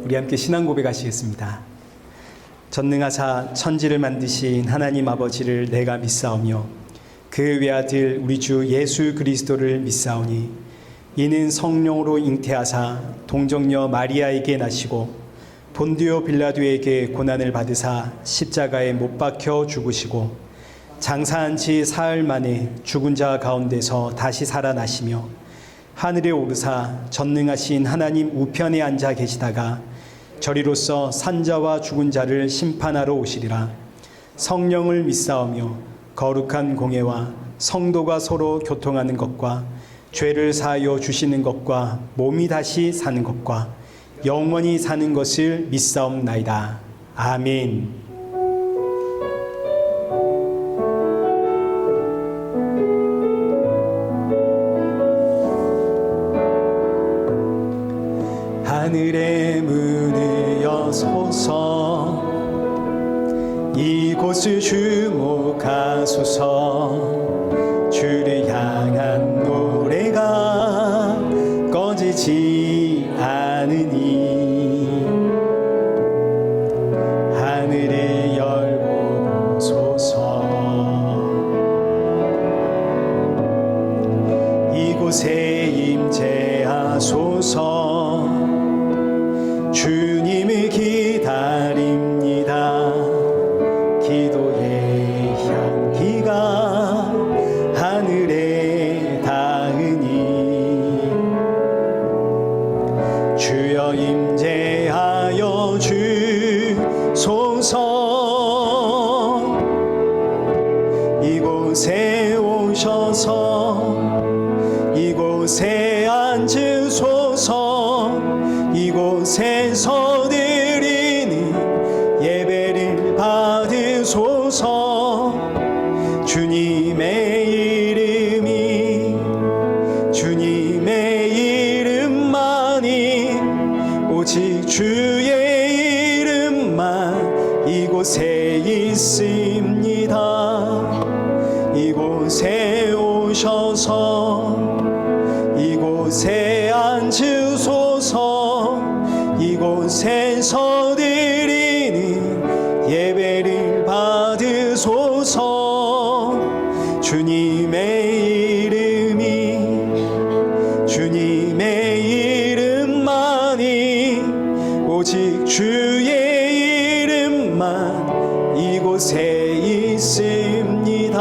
우리 함께 신앙 고백하시겠습니다. 전능하사 천지를 만드신 하나님 아버지를 내가 믿사오며 그 외아들 우리 주 예수 그리스도를 믿사오니 이는 성령으로 잉태하사 동정녀 마리아에게 나시고 본디오 빌라도에게 고난을 받으사 십자가에 못 박혀 죽으시고 장사한 지 사흘 만에 죽은 자 가운데서 다시 살아나시며 하늘에 오르사 전능하신 하나님 우편에 앉아 계시다가 저리로서 산자와 죽은 자를 심판하러 오시리라. 성령을 믿사오며 거룩한 공회와 성도가 서로 교통하는 것과 죄를 사하여 주시는 것과 몸이 다시 사는 것과 영원히 사는 것을 믿사옵나이다. 아멘. 하늘의 문을 여소서 이곳을 주목하소서 주를 향한 노래가 꺼지지 않으니 하늘을 열고 보소서 이곳에 임재하소서 주님을 기다립니다. 기도의 향기가 하늘에 닿으니 주여 임재하여 주소서 이곳에 오셔서 이곳에 앉으소서 이곳에서 드리는 예배를 받으소서 주님의 이름만이 오직 주의 이름만 이곳에 있습니다. 이곳에 오셔서 이곳에 앉으소서 이곳에서 드리는 예배를 받으소서 주님의 이름만이 오직 주의 이름만 이곳에 있습니다.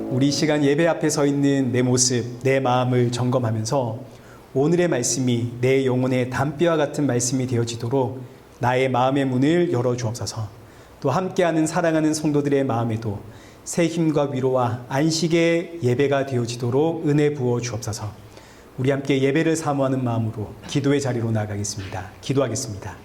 우리 이 시간 예배 앞에 서 있는 내 모습, 내 마음을 점검하면서 오늘의 말씀이 내 영혼의 담비와 같은 말씀이 되어지도록 나의 마음의 문을 열어주옵소서. 또 함께하는 사랑하는 성도들의 마음에도 새 힘과 위로와 안식의 예배가 되어지도록 은혜 부어 주옵소서. 우리 함께 예배를 사모하는 마음으로 기도의 자리로 나아가겠습니다. 기도하겠습니다.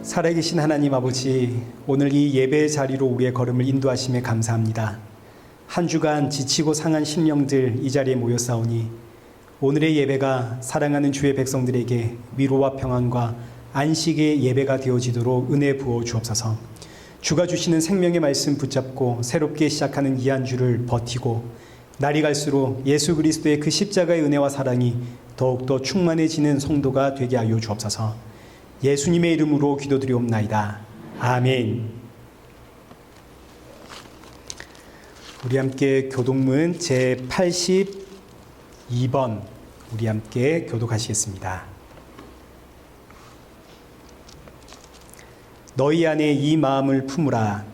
살아계신 하나님 아버지, 오늘 이 예배의 자리로 우리의 걸음을 인도하심에 감사합니다. 한 주간 지치고 상한 심령들 이 자리에 모였사오니 오늘의 예배가 사랑하는 주의 백성들에게 위로와 평안과 안식의 예배가 되어지도록 은혜 부어 주옵소서. 주가 주시는 생명의 말씀 붙잡고 새롭게 시작하는 이 한 주를 버티고 날이 갈수록 예수 그리스도의 그 십자가의 은혜와 사랑이 더욱더 충만해지는 성도가 되게 하여 주옵소서. 예수님의 이름으로 기도드리옵나이다. 아멘. 우리 함께 교독문 제82번 우리 함께 교독하시겠습니다. 너희 안에 이 마음을 품으라.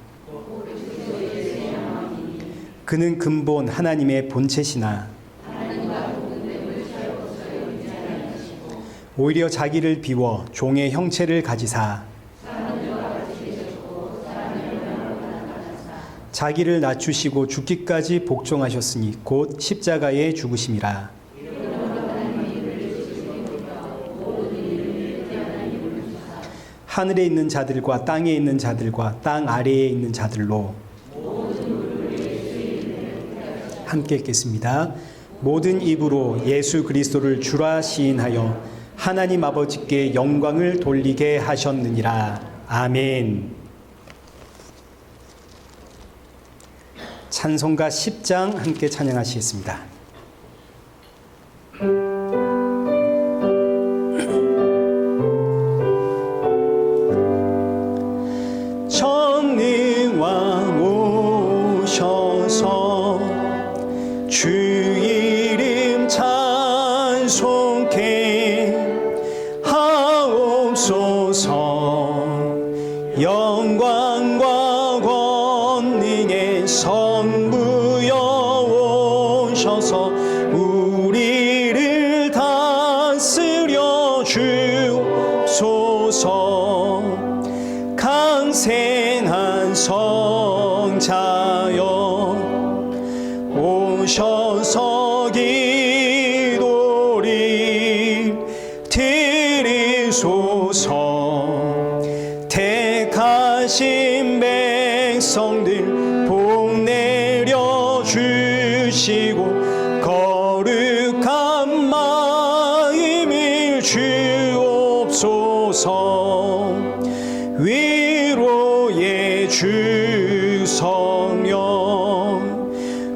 그는 근본 하나님의 본체시나 오히려 자기를 비워 종의 형체를 가지사 자기를 낮추시고 죽기까지 복종하셨으니 곧 십자가에 죽으심이라. 하늘에 있는 자들과 땅에 있는 자들과 땅 아래에 있는 자들로 함께 읽겠습니다. 모든 입으로 예수 그리스도를 주라 시인하여 하나님 아버지께 영광을 돌리게 하셨느니라. 아멘. 찬송가 10장 함께 찬양하시겠습니다. 전능왕 오셔서 주 이름 찬송케 하옵소서. 영광과 권능의 성부여 오셔서 우리를 다스려 주옵소서. 강생한 성자여 오셔서 기도를 드리소서. 택하신 백성들 복 내려 주시고 거룩한 마음을 주옵소서. 위로의 주 성령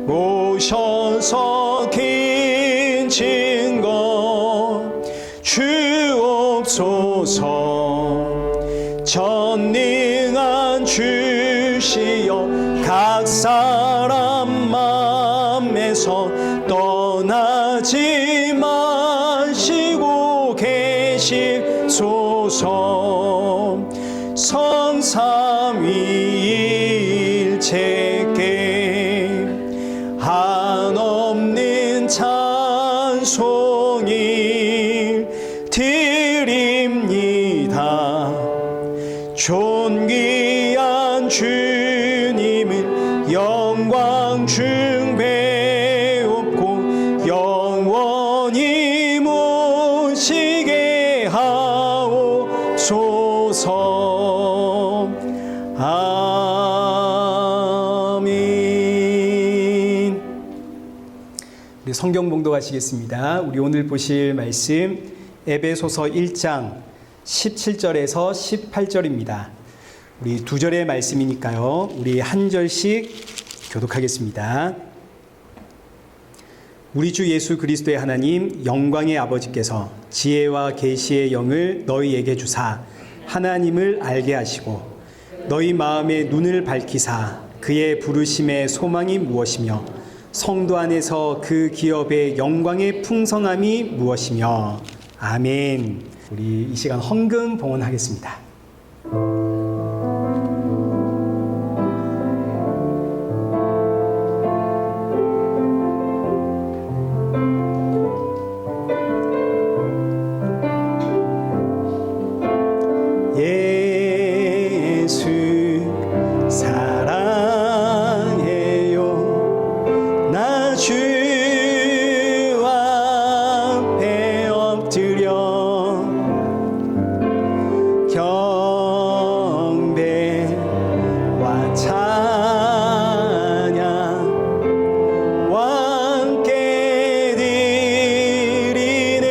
오셔서 긴 증거 주옵소서. 전능한 주시여 각 사람 맘에서 떠나지 마시고 계시소서. 성삼위일체께 한없는 찬송을 드립니다. 존귀한 주님을 영광 중배옵고 영원히 모시게 하옵소서. 아멘. 우리 성경 봉독하시겠습니다. 우리 오늘 보실 말씀 에베소서 1장 17절에서 18절입니다. 우리 두 절의 말씀이니까요. 우리 한 절씩 교독하겠습니다. 우리 주 예수 그리스도의 하나님 영광의 아버지께서 지혜와 계시의 영을 너희에게 주사 하나님을 알게 하시고 너희 마음의 눈을 밝히사 그의 부르심의 소망이 무엇이며 성도 안에서 그 기업의 영광의 풍성함이 무엇이며. 아멘. 우리 이 시간 헌금 봉헌하겠습니다. 예수 사랑해요. 나 주 앞에 엎드려 경배와 찬양과 함께 드리네.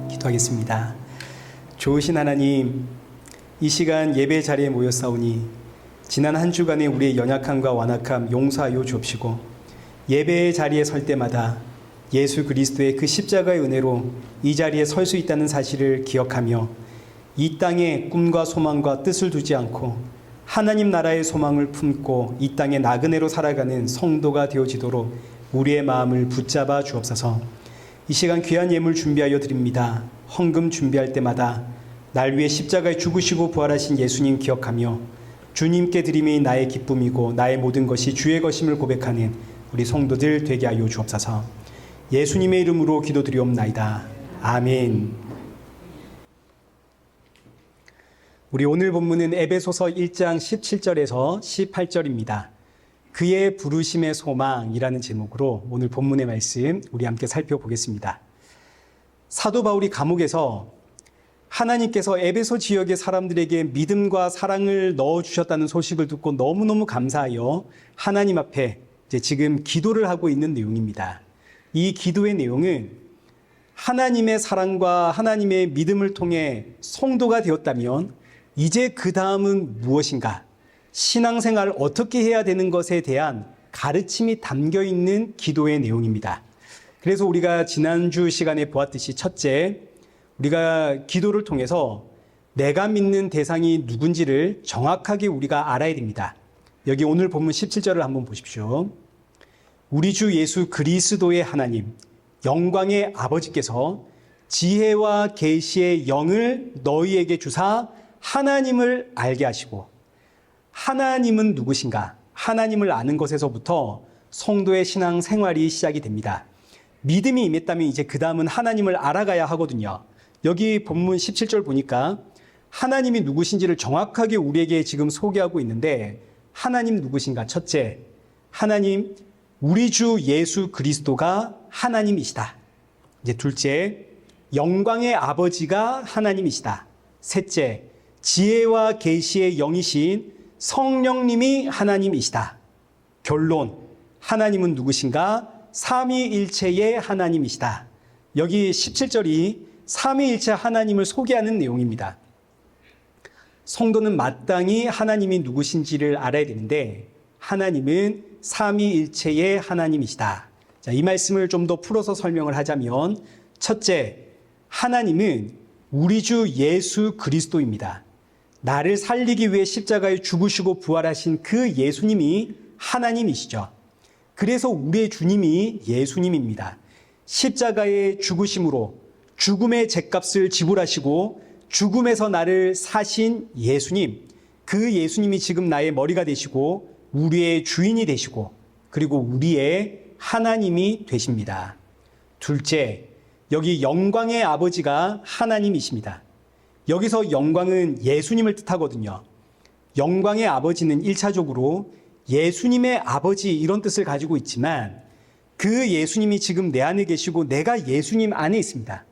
기도하겠습니다. 좋으신 하나님, 이 시간 예배 자리에 모였사오니 지난 한 주간의 우리의 연약함과 완악함 용서하여 주옵시고 예배의 자리에 설 때마다 예수 그리스도의 그 십자가의 은혜로 이 자리에 설 수 있다는 사실을 기억하며 이 땅에 꿈과 소망과 뜻을 두지 않고 하나님 나라의 소망을 품고 이 땅의 나그네로 살아가는 성도가 되어지도록 우리의 마음을 붙잡아 주옵소서. 이 시간 귀한 예물 준비하여 드립니다. 헌금 준비할 때마다 날 위해 십자가에 죽으시고 부활하신 예수님 기억하며 주님께 드림이 나의 기쁨이고 나의 모든 것이 주의 것임을 고백하는 우리 성도들 되게 하여 주옵소서. 예수님의 이름으로 기도드리옵나이다. 아멘. 우리 오늘 본문은 에베소서 1장 17절에서 18절입니다. 그의 부르심의 소망이라는 제목으로 오늘 본문의 말씀 우리 함께 살펴보겠습니다. 사도 바울이 감옥에서 하나님께서 에베소 지역의 사람들에게 믿음과 사랑을 넣어주셨다는 소식을 듣고 너무너무 감사하여 하나님 앞에 지금 기도를 하고 있는 내용입니다. 이 기도의 내용은 하나님의 사랑과 하나님의 믿음을 통해 성도가 되었다면 이제 그 다음은 무엇인가? 신앙생활을 어떻게 해야 되는 것에 대한 가르침이 담겨 있는 기도의 내용입니다. 그래서 우리가 지난주 시간에 보았듯이 첫째, 우리가 기도를 통해서 내가 믿는 대상이 누군지를 정확하게 우리가 알아야 됩니다. 여기 오늘 본문 17절을 한번 보십시오. 우리 주 예수 그리스도의 하나님, 영광의 아버지께서 지혜와 계시의 영을 너희에게 주사 하나님을 알게 하시고, 하나님은 누구신가? 하나님을 아는 것에서부터 성도의 신앙 생활이 시작이 됩니다. 믿음이 임했다면 이제 그 다음은 하나님을 알아가야 하거든요. 여기 본문 17절 보니까 하나님이 누구신지를 정확하게 우리에게 지금 소개하고 있는데, 하나님 누구신가? 첫째, 하나님, 우리 주 예수 그리스도가 하나님이시다. 이제 둘째, 영광의 아버지가 하나님이시다. 셋째, 지혜와 계시의 영이신 성령님이 하나님이시다. 결론, 하나님은 누구신가? 삼위일체의 하나님이시다. 여기 17절이 삼위일체 하나님을 소개하는 내용입니다. 성도는 마땅히 하나님이 누구신지를 알아야 되는데, 하나님은 삼위일체의 하나님이시다. 자, 이 말씀을 좀 더 풀어서 설명을 하자면, 첫째, 하나님은 우리 주 예수 그리스도입니다. 나를 살리기 위해 십자가에 죽으시고 부활하신 그 예수님이 하나님이시죠. 그래서 우리의 주님이 예수님입니다. 십자가의 죽으심으로 죽음의 죗값을 지불하시고 죽음에서 나를 사신 예수님, 그 예수님이 지금 나의 머리가 되시고 우리의 주인이 되시고 그리고 우리의 하나님이 되십니다. 둘째, 여기 영광의 아버지가 하나님이십니다. 여기서 영광은 예수님을 뜻하거든요. 영광의 아버지는 1차적으로 예수님의 아버지 이런 뜻을 가지고 있지만 그 예수님이 지금 내 안에 계시고 내가 예수님 안에 있습니다.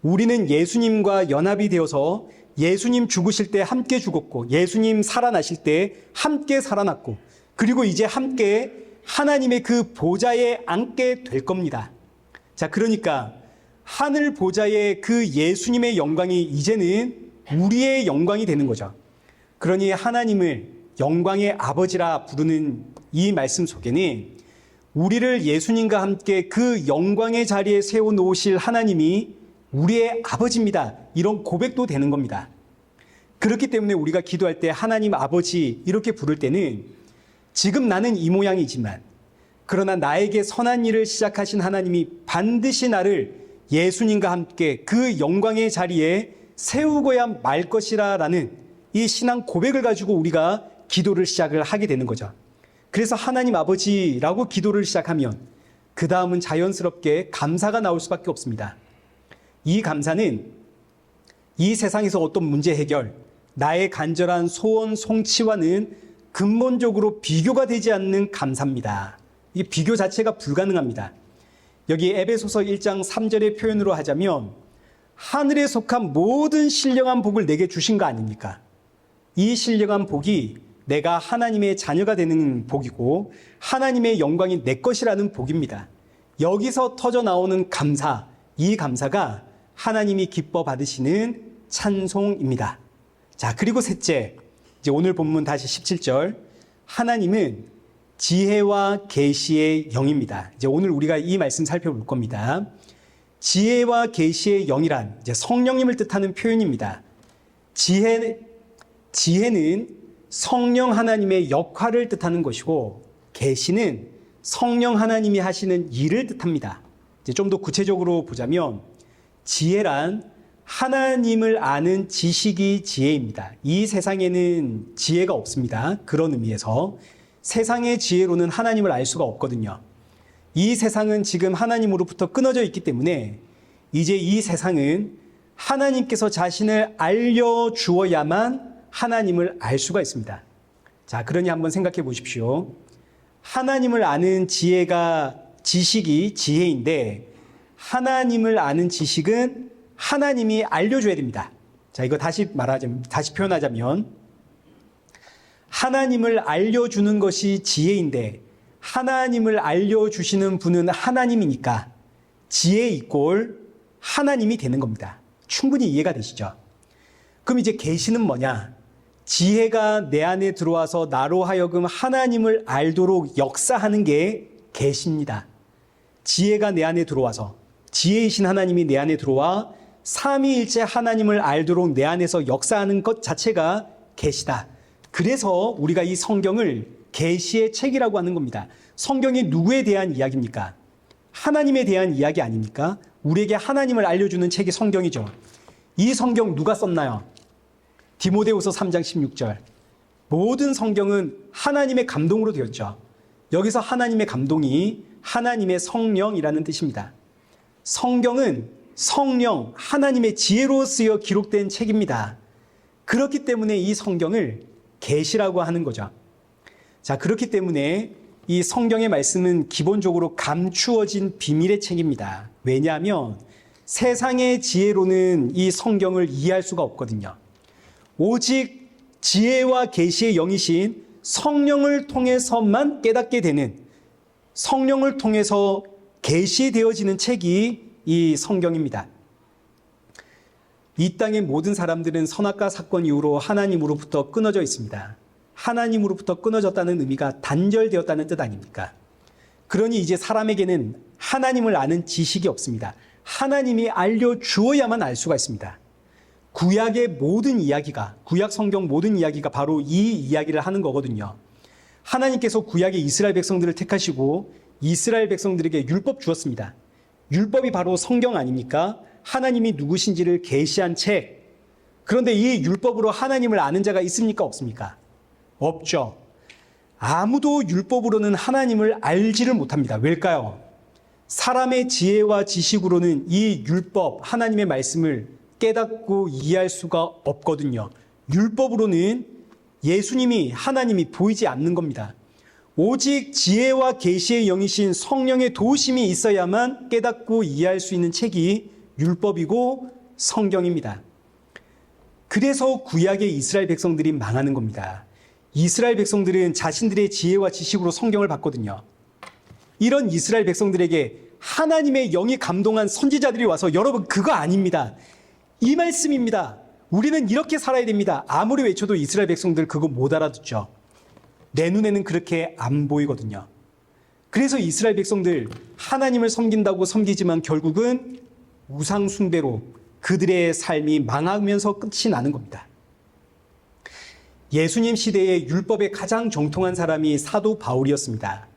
우리는 예수님과 연합이 되어서 예수님 죽으실 때 함께 죽었고 예수님 살아나실 때 함께 살아났고 그리고 이제 함께 하나님의 그 보좌에 앉게 될 겁니다. 자, 그러니까 하늘 보좌의 그 예수님의 영광이 이제는 우리의 영광이 되는 거죠. 그러니 하나님을 영광의 아버지라 부르는 이 말씀 속에는 우리를 예수님과 함께 그 영광의 자리에 세워놓으실 하나님이 우리의 아버지입니다. 이런 고백도 되는 겁니다. 그렇기 때문에 우리가 기도할 때 하나님 아버지 이렇게 부를 때는 지금 나는 이 모양이지만 그러나 나에게 선한 일을 시작하신 하나님이 반드시 나를 예수님과 함께 그 영광의 자리에 세우고야 말 것이라 라는 이 신앙 고백을 가지고 우리가 기도를 시작을 하게 되는 거죠. 그래서 하나님 아버지라고 기도를 시작하면 그 다음은 자연스럽게 감사가 나올 수밖에 없습니다. 이 감사는 이 세상에서 어떤 문제 해결, 나의 간절한 소원 성취와는 근본적으로 비교가 되지 않는 감사입니다. 이 비교 자체가 불가능합니다. 여기 에베소서 1장 3절의 표현으로 하자면 하늘에 속한 모든 신령한 복을 내게 주신 거 아닙니까? 이 신령한 복이 내가 하나님의 자녀가 되는 복이고 하나님의 영광이 내 것이라는 복입니다. 여기서 터져 나오는 감사, 이 감사가 하나님이 기뻐 받으시는 찬송입니다. 자, 그리고 셋째, 이제 오늘 본문 다시 17절, 하나님은 지혜와 계시의 영입니다. 이제 오늘 우리가 이 말씀 살펴볼 겁니다. 지혜와 계시의 영이란 이제 성령님을 뜻하는 표현입니다. 지혜는 성령 하나님의 역할을 뜻하는 것이고, 계시는 성령 하나님이 하시는 일을 뜻합니다. 이제 좀 더 구체적으로 보자면, 지혜란 하나님을 아는 지식이 지혜입니다. 이 세상에는 지혜가 없습니다. 그런 의미에서 세상의 지혜로는 하나님을 알 수가 없거든요. 이 세상은 지금 하나님으로부터 끊어져 있기 때문에 이제 이 세상은 하나님께서 자신을 알려주어야만 하나님을 알 수가 있습니다. 자, 그러니 한번 생각해 보십시오. 하나님을 아는 지식이 지혜인데, 하나님을 아는 지식은 하나님이 알려줘야 됩니다. 자, 이거 다시 표현하자면, 하나님을 알려주는 것이 지혜인데, 하나님을 알려주시는 분은 하나님이니까 지혜 이꼴 하나님이 되는 겁니다. 충분히 이해가 되시죠? 그럼 이제 계시는 뭐냐? 지혜가 내 안에 들어와서 나로 하여금 하나님을 알도록 역사하는 게 계시입니다. 지혜가 내 안에 들어와서, 지혜이신 하나님이 내 안에 들어와 삼위일체 하나님을 알도록 내 안에서 역사하는 것 자체가 계시다. 그래서 우리가 이 성경을 계시의 책이라고 하는 겁니다. 성경이 누구에 대한 이야기입니까? 하나님에 대한 이야기 아닙니까? 우리에게 하나님을 알려주는 책이 성경이죠. 이 성경 누가 썼나요? 디모데후서 3장 16절. 모든 성경은 하나님의 감동으로 되었죠. 여기서 하나님의 감동이 하나님의 성령이라는 뜻입니다. 성경은 성령, 하나님의 지혜로 쓰여 기록된 책입니다. 그렇기 때문에 이 성경을 계시라고 하는 거죠. 자, 그렇기 때문에 이 성경의 말씀은 기본적으로 감추어진 비밀의 책입니다. 왜냐하면 세상의 지혜로는 이 성경을 이해할 수가 없거든요. 오직 지혜와 계시의 영이신 성령을 통해서만 깨닫게 되는, 성령을 통해서 계시되어지는 책이 이 성경입니다. 이 땅의 모든 사람들은 선악과 사건 이후로 하나님으로부터 끊어져 있습니다. 하나님으로부터 끊어졌다는 의미가 단절되었다는 뜻 아닙니까? 그러니 이제 사람에게는 하나님을 아는 지식이 없습니다. 하나님이 알려주어야만 알 수가 있습니다. 구약의 모든 이야기가, 구약 성경 모든 이야기가 바로 이 이야기를 하는 거거든요. 하나님께서 구약의 이스라엘 백성들을 택하시고 이스라엘 백성들에게 율법 주었습니다. 율법이 바로 성경 아닙니까? 하나님이 누구신지를 계시한 책. 그런데 이 율법으로 하나님을 아는 자가 있습니까? 없습니까? 없죠. 아무도 율법으로는 하나님을 알지를 못합니다. 왜일까요? 사람의 지혜와 지식으로는 이 율법, 하나님의 말씀을 깨닫고 이해할 수가 없거든요. 율법으로는 예수님이, 하나님이 보이지 않는 겁니다. 오직 지혜와 계시의 영이신 성령의 도우심이 있어야만 깨닫고 이해할 수 있는 책이 율법이고 성경입니다. 그래서 구약의 이스라엘 백성들이 망하는 겁니다. 이스라엘 백성들은 자신들의 지혜와 지식으로 성경을 봤거든요. 이런 이스라엘 백성들에게 하나님의 영이 감동한 선지자들이 와서, 여러분 그거 아닙니다. 이 말씀입니다. 우리는 이렇게 살아야 됩니다. 아무리 외쳐도 이스라엘 백성들 그거 못 알아듣죠. 내 눈에는 그렇게 안 보이거든요. 그래서 이스라엘 백성들 하나님을 섬긴다고 섬기지만 결국은 우상 숭배로 그들의 삶이 망하면서 끝이 나는 겁니다. 예수님 시대에 율법에 가장 정통한 사람이 사도 바울이었습니다.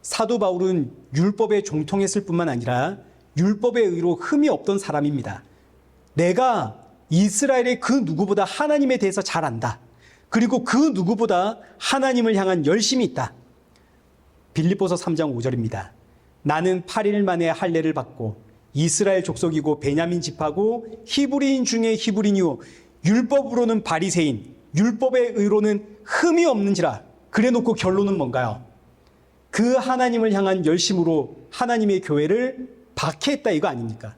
사도 바울은 율법에 정통했을 뿐만 아니라 율법의 의로 흠이 없던 사람입니다. 내가 이스라엘의 그 누구보다 하나님에 대해서 잘 안다. 그리고 그 누구보다 하나님을 향한 열심이 있다. 빌립보서 3장 5절입니다. 나는 8일 만에 할례를 받고 이스라엘 족속이고 베냐민 지파고 히브리인 중에 히브리인이요 율법으로는 바리새인, 율법의 의로는 흠이 없는지라. 그래놓고 결론은 뭔가요? 그 하나님을 향한 열심으로 하나님의 교회를 박해했다 이거 아닙니까?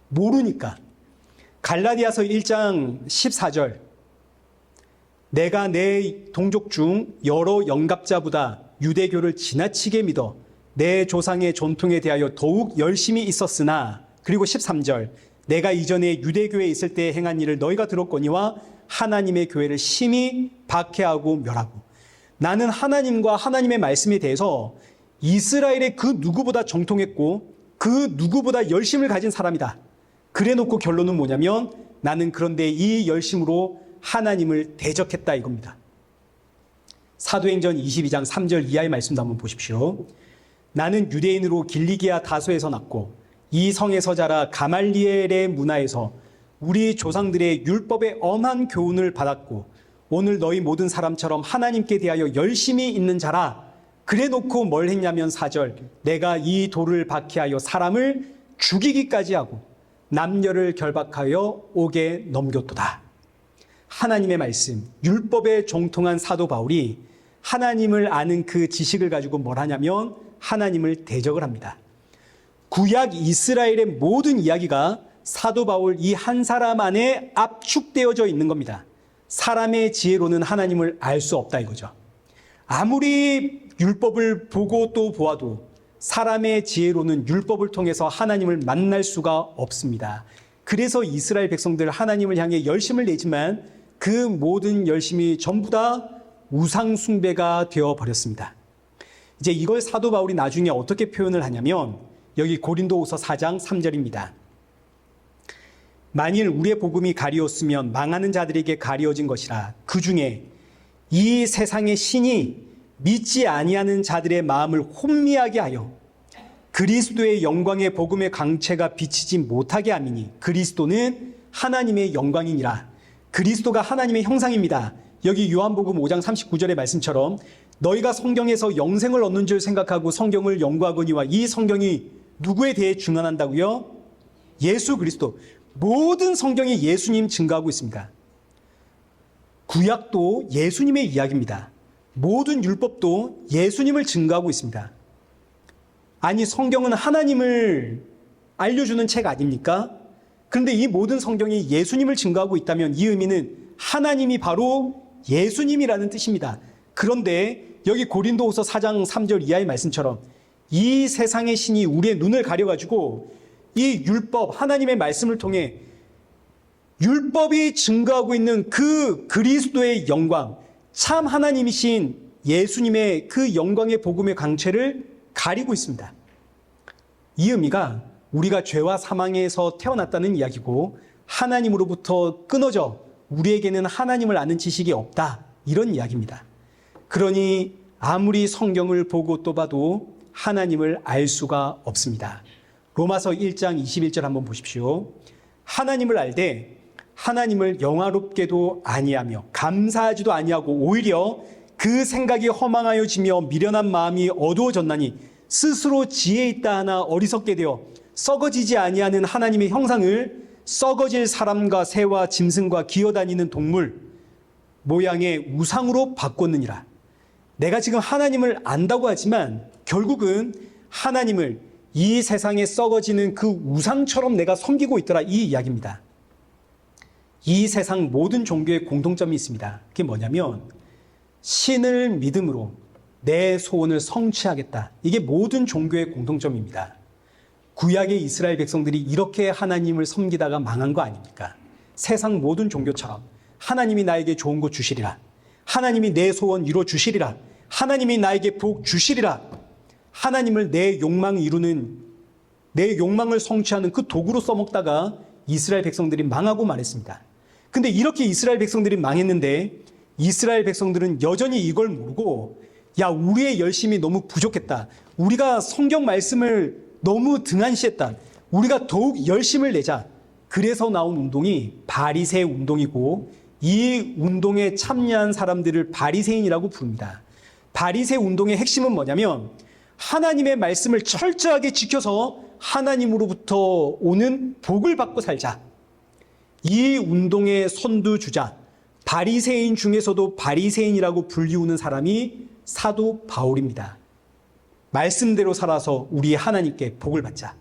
모르니까. 갈라디아서 1장 14절. 내가 내 동족 중 여러 영갑자보다 유대교를 지나치게 믿어 내 조상의 전통에 대하여 더욱 열심히 있었으나, 그리고 13절. 내가 이전에 유대교에 있을 때 행한 일을 너희가 들었거니와 하나님의 교회를 심히 박해하고 멸하고. 나는 하나님과 하나님의 말씀에 대해서 이스라엘의 그 누구보다 정통했고 그 누구보다 열심을 가진 사람이다. 그래놓고 결론은 뭐냐면 나는 그런데 이 열심으로 하나님을 대적했다 이겁니다. 사도행전 22장 3절 이하의 말씀도 한번 보십시오. 나는 유대인으로 길리기아 다소에서 났고 이 성에서 자라 가말리엘의 문화에서 우리 조상들의 율법의 엄한 교훈을 받았고 오늘 너희 모든 사람처럼 하나님께 대하여 열심히 있는 자라. 그래 놓고 뭘 했냐면 4절, 내가 이 돌을 박해하여 사람을 죽이기까지 하고 남녀를 결박하여 옥에 넘겼도다. 하나님의 말씀, 율법에 종통한 사도 바울이 하나님을 아는 그 지식을 가지고 뭘 하냐면 하나님을 대적을 합니다. 구약 이스라엘의 모든 이야기가 사도 바울 이 한 사람 안에 압축되어져 있는 겁니다. 사람의 지혜로는 하나님을 알 수 없다 이거죠. 아무리 율법을 보고 또 보아도 사람의 지혜로는 율법을 통해서 하나님을 만날 수가 없습니다. 그래서 이스라엘 백성들 하나님을 향해 열심을 내지만 그 모든 열심이 전부 다 우상 숭배가 되어버렸습니다. 이제 이걸 사도 바울이 나중에 어떻게 표현을 하냐면 여기 고린도후서 4장 3절입니다. 만일 우리의 복음이 가리웠으면 망하는 자들에게 가리워진 것이라. 그 중에 이 세상의 신이 믿지 아니하는 자들의 마음을 혼미하게 하여 그리스도의 영광의 복음의 강체가 비치지 못하게 함이니 그리스도는 하나님의 영광이니라. 그리스도가 하나님의 형상입니다. 여기 요한복음 5장 39절의 말씀처럼 너희가 성경에서 영생을 얻는 줄 생각하고 성경을 연구하거니와 이 성경이 누구에 대해 증언한다고요? 예수 그리스도. 모든 성경이 예수님 증거하고 있습니다. 구약도 예수님의 이야기입니다. 모든 율법도 예수님을 증거하고 있습니다. 아니, 성경은 하나님을 알려주는 책 아닙니까? 그런데 이 모든 성경이 예수님을 증거하고 있다면 이 의미는 하나님이 바로 예수님이라는 뜻입니다. 그런데 여기 고린도후서 4장 3절 이하의 말씀처럼 이 세상의 신이 우리의 눈을 가려가지고 이 율법, 하나님의 말씀을 통해 율법이 증거하고 있는 그 그리스도의 영광, 참 하나님이신 예수님의 그 영광의 복음의 강체를 가리고 있습니다. 이 의미가 우리가 죄와 사망에서 태어났다는 이야기고 하나님으로부터 끊어져 우리에게는 하나님을 아는 지식이 없다, 이런 이야기입니다. 그러니 아무리 성경을 보고 또 봐도 하나님을 알 수가 없습니다. 로마서 1장 21절 한번 보십시오. 하나님을 알되 하나님을 영화롭게도 아니하며 감사하지도 아니하고 오히려 그 생각이 허망하여지며 미련한 마음이 어두워졌나니 스스로 지혜 있다 하나 어리석게 되어 썩어지지 아니하는 하나님의 형상을 썩어질 사람과 새와 짐승과 기어다니는 동물 모양의 우상으로 바꿨느니라. 내가 지금 하나님을 안다고 하지만 결국은 하나님을 이 세상에 썩어지는 그 우상처럼 내가 섬기고 있더라, 이 이야기입니다. 이 세상 모든 종교에 공통점이 있습니다. 그게 뭐냐면 신을 믿음으로 내 소원을 성취하겠다. 이게 모든 종교의 공통점입니다. 구약의 이스라엘 백성들이 이렇게 하나님을 섬기다가 망한 거 아닙니까? 세상 모든 종교처럼 하나님이 나에게 좋은 거 주시리라, 하나님이 내 소원 이루어 주시리라, 하나님이 나에게 복 주시리라, 하나님을 내 욕망 이루는, 내 욕망을 성취하는 그 도구로 써먹다가 이스라엘 백성들이 망하고 말했습니다. 근데 이렇게 이스라엘 백성들이 망했는데 이스라엘 백성들은 여전히 이걸 모르고, 야, 우리의 열심이 너무 부족했다, 우리가 성경 말씀을 너무 등한시했다, 우리가 더욱 열심을 내자. 그래서 나온 운동이 바리새 운동이고 이 운동에 참여한 사람들을 바리새인이라고 부릅니다. 바리새 운동의 핵심은 뭐냐면 하나님의 말씀을 철저하게 지켜서 하나님으로부터 오는 복을 받고 살자. 이 운동의 선두주자, 바리새인 중에서도 바리새인이라고 불리우는 사람이 사도 바울입니다. 말씀대로 살아서 우리 하나님께 복을 받자.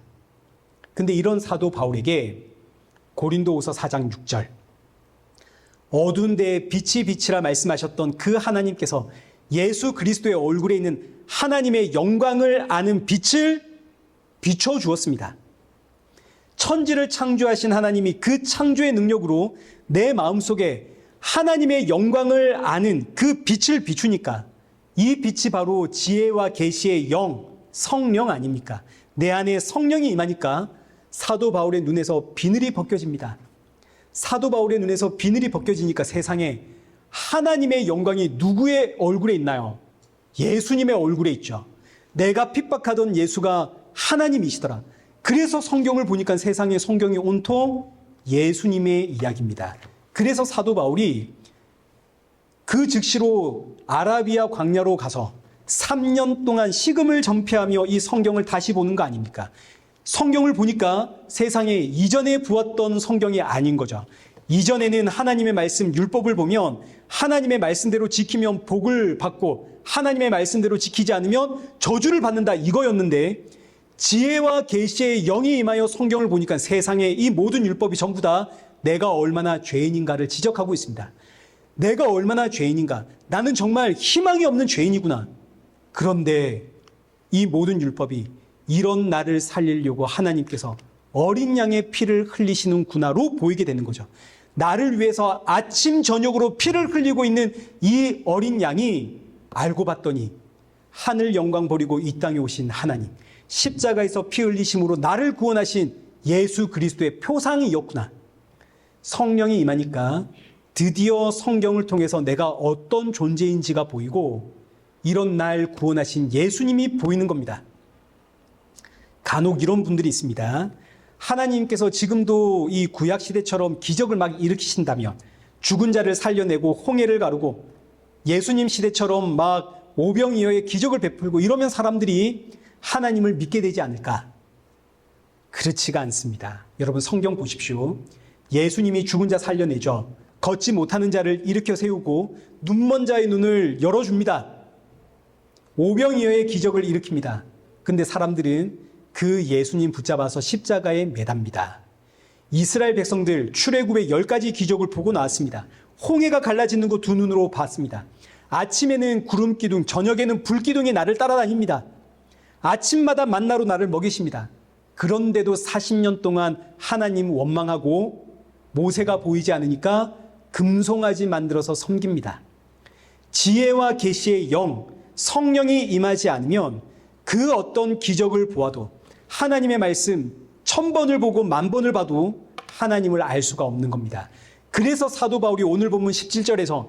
근데 이런 사도 바울에게 고린도후서 4장 6절, 어두운 데에 빛이 빛이라 말씀하셨던 그 하나님께서 예수 그리스도의 얼굴에 있는 하나님의 영광을 아는 빛을 비춰주었습니다. 천지를 창조하신 하나님이 그 창조의 능력으로 내 마음속에 하나님의 영광을 아는 그 빛을 비추니까 이 빛이 바로 지혜와 계시의 영, 성령 아닙니까? 내 안에 성령이 임하니까 사도 바울의 눈에서 비늘이 벗겨집니다. 사도 바울의 눈에서 비늘이 벗겨지니까 세상에 하나님의 영광이 누구의 얼굴에 있나요? 예수님의 얼굴에 있죠. 내가 핍박하던 예수가 하나님이시더라. 그래서 성경을 보니까 세상의 성경이 온통 예수님의 이야기입니다. 그래서 사도 바울이 그 즉시로 아라비아 광야로 가서 3년 동안 식음을 전폐하며 이 성경을 다시 보는 거 아닙니까? 성경을 보니까 세상에 이전에 보았던 성경이 아닌 거죠. 이전에는 하나님의 말씀 율법을 보면 하나님의 말씀대로 지키면 복을 받고 하나님의 말씀대로 지키지 않으면 저주를 받는다 이거였는데, 지혜와 계시의 영이 임하여 성경을 보니까 세상에 이 모든 율법이 전부 다 내가 얼마나 죄인인가를 지적하고 있습니다. 내가 얼마나 죄인인가, 나는 정말 희망이 없는 죄인이구나. 그런데 이 모든 율법이 이런 나를 살리려고 하나님께서 어린 양의 피를 흘리시는구나로 보이게 되는 거죠. 나를 위해서 아침 저녁으로 피를 흘리고 있는 이 어린 양이 알고 봤더니 하늘 영광 버리고 이 땅에 오신 하나님, 십자가에서 피 흘리심으로 나를 구원하신 예수 그리스도의 표상이었구나. 성령이 임하니까 드디어 성경을 통해서 내가 어떤 존재인지가 보이고 이런 날 구원하신 예수님이 보이는 겁니다. 간혹 이런 분들이 있습니다. 하나님께서 지금도 이 구약시대처럼 기적을 막 일으키신다면, 죽은 자를 살려내고 홍해를 가르고 예수님 시대처럼 막 오병이어의 기적을 베풀고 이러면 사람들이 하나님을 믿게 되지 않을까? 그렇지가 않습니다. 여러분 성경 보십시오. 예수님이 죽은 자 살려내죠. 걷지 못하는 자를 일으켜 세우고 눈먼 자의 눈을 열어줍니다. 오병이어의 기적을 일으킵니다. 근데 사람들은 그 예수님 붙잡아서 십자가에 매답니다. 이스라엘 백성들 출애굽의 10가지 기적을 보고 나왔습니다. 홍해가 갈라지는 거 두 눈으로 봤습니다. 아침에는 구름 기둥, 저녁에는 불 기둥이 나를 따라다닙니다. 아침마다 만나로 나를 먹이십니다. 그런데도 40년 동안 하나님 원망하고 모세가 보이지 않으니까 금송아지 만들어서 섬깁니다. 지혜와 계시의 영, 성령이 임하지 않으면 그 어떤 기적을 보아도, 하나님의 말씀 1000번을 보고 10,000번을 봐도 하나님을 알 수가 없는 겁니다. 그래서 사도 바울이 오늘 본문 17절에서